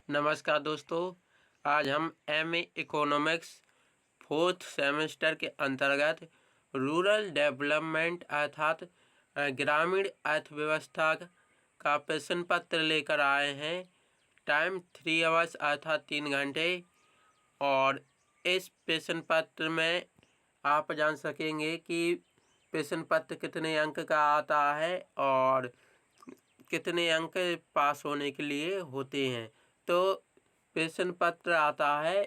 नमस्कार दोस्तों, आज हम एमए इकोनॉमिक्स 4th सेमेस्टर के अंतर्गत रूरल डेवलपमेंट अर्थात ग्रामीण अर्थव्यवस्था का प्रश्न पत्र लेकर आए हैं। टाइम 3 आवर्स अर्थात 3 घंटे। और इस प्रश्न पत्र में आप जान सकेंगे कि प्रश्न पत्र कितने अंक का आता है और कितने अंक पास होने के लिए होते हैं। तो प्रश्न पत्र आता है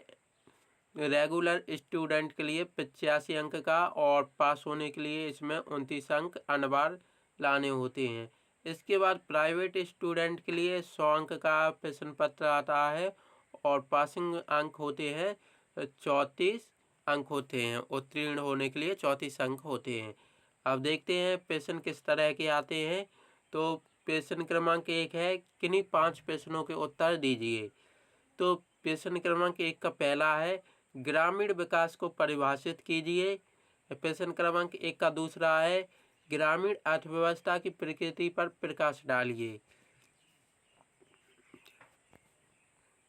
रेगुलर स्टूडेंट के लिए 85 अंक का और पास होने के लिए इसमें 29 अंक अनिवार्य लाने होते हैं। इसके बाद प्राइवेट स्टूडेंट के लिए 100 अंक का प्रश्न पत्र आता है और पासिंग अंक होते हैं 34 अंक होते हैं। उत्तीर्ण होने के लिए 34 अंक होते हैं। अब देखते हैं प्रश्न किस तरह के आते हैं। तो प्रश्न क्रमांक 1 है, किन्हीं 5 प्रश्नों के उत्तर दीजिए। तो प्रश्न क्रमांक 1 का पहला है, ग्रामीण विकास को परिभाषित कीजिए। प्रश्न क्रमांक 1 का दूसरा है, ग्रामीण अर्थव्यवस्था की प्रकृति पर प्रकाश डालिए।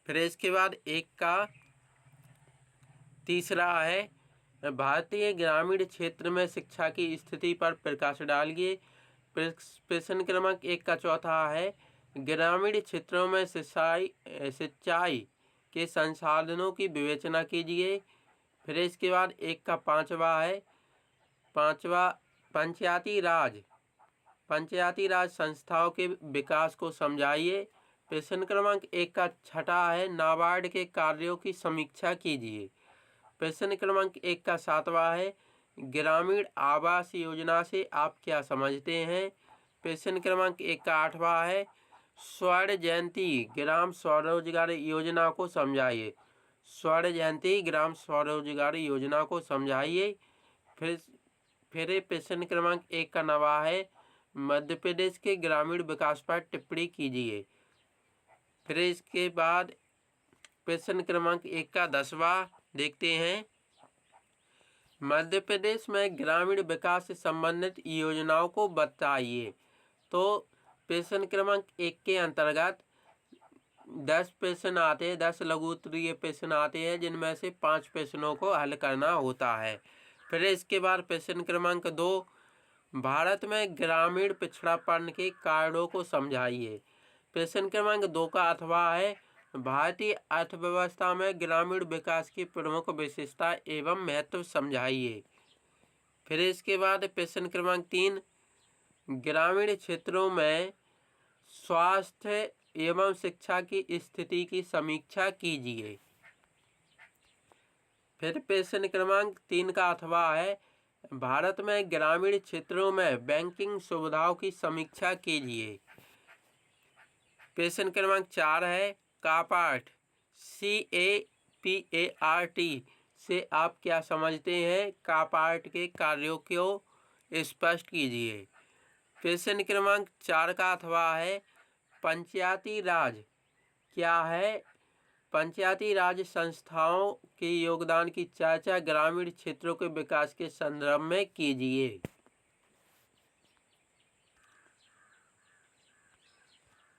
फिर इसके बाद 1 का तीसरा है, भारतीय ग्रामीण क्षेत्र में शिक्षा की स्थिति पर प्रकाश डालिए। प्रश्न क्रमांक 1 का चौथा है, ग्रामीण क्षेत्रों में सिंचाई के संसाधनों की विवेचना कीजिए। फिर इसके बाद 1 का पांचवा है, पंचायती राज संस्थाओं के विकास को समझाइए। प्रश्न क्रमांक 1 का छठा है, नाबार्ड के कार्यों की समीक्षा कीजिए। प्रश्न क्रमांक 1 का सातवां है, ग्रामीण आवास योजना से आप क्या समझते हैं। प्रश्न क्रमांक 1 का आठवां है, स्वर्ण जयंती ग्राम स्वरोजगार योजना को समझाइए। स्वर्ण जयंती ग्राम स्वरोजगार योजना को समझाइए। फिर प्रश्न क्रमांक 1 का 9वां है, मध्य प्रदेश के ग्रामीण विकास पर टिप्पणी कीजिए। फिर इसके बाद प्रश्न क्रमांक 1 का 10वां देखते हैं, मध्य प्रदेश में ग्रामीण विकास से संबंधित योजनाओं को बताइए। तो प्रश्न क्रमांक 1 के अंतर्गत 10 प्रश्न आते हैं, 10 लघु उत्तरीय प्रश्न आते हैं, जिनमें से 5 प्रश्नों को हल करना होता है। फिर इसके बाद प्रश्न क्रमांक 2, भारत में ग्रामीण पिछड़ापन के कारणों को समझाइए। प्रश्न क्रमांक 2 का अथवा है, भारतीय अर्थव्यवस्था में ग्रामीण विकास की प्रमुख विशेषता एवं महत्व समझाइए। फिर इसके बाद प्रश्न क्रमांक 3, ग्रामीण क्षेत्रों में स्वास्थ्य एवं शिक्षा की स्थिति की समीक्षा कीजिए। फिर प्रश्न क्रमांक 3 का अथवा है, भारत में ग्रामीण क्षेत्रों में बैंकिंग सुविधाओं की समीक्षा कीजिए। प्रश्न क्रमांक 4 है, कापार्ट CAPART से आप क्या समझते हैं। कापार्ट के कार्यों को स्पष्ट कीजिए। प्रश्न क्रमांक 4 का अथवा है, पंचायती राज क्या है। पंचायती राज संस्थाओं के योगदान की चर्चा ग्रामीण क्षेत्रों के विकास के संदर्भ में कीजिए।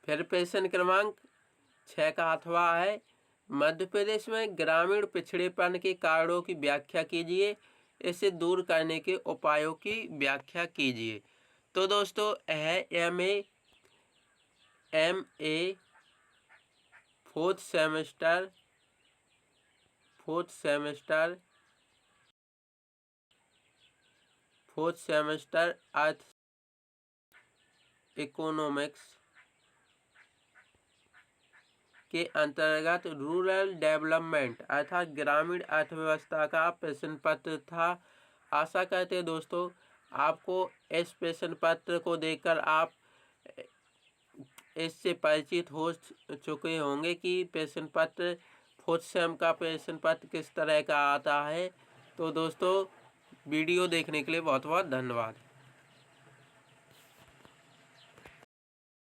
फिर प्रश्न क्रमांक 6 का अथवा है, मध्य प्रदेश में ग्रामीण पिछड़ेपन के कारणों की व्याख्या कीजिए। इसे दूर करने के उपायों की व्याख्या कीजिए। तो दोस्तों है एमए 4th सेमेस्टर अर्थ इकोनॉमिक्स के अंतर्गत रूरल डेवलपमेंट अर्थात ग्रामीण अर्थव्यवस्था का प्रश्न पत्र था। आशा करते हैं दोस्तों आपको इस प्रश्न पत्र को देखकर आप इससे परिचित हो चुके होंगे कि प्रश्न पत्र 4th सेम का प्रश्न पत्र किस तरह का आता है। तो दोस्तों वीडियो देखने के लिए बहुत बहुत धन्यवाद।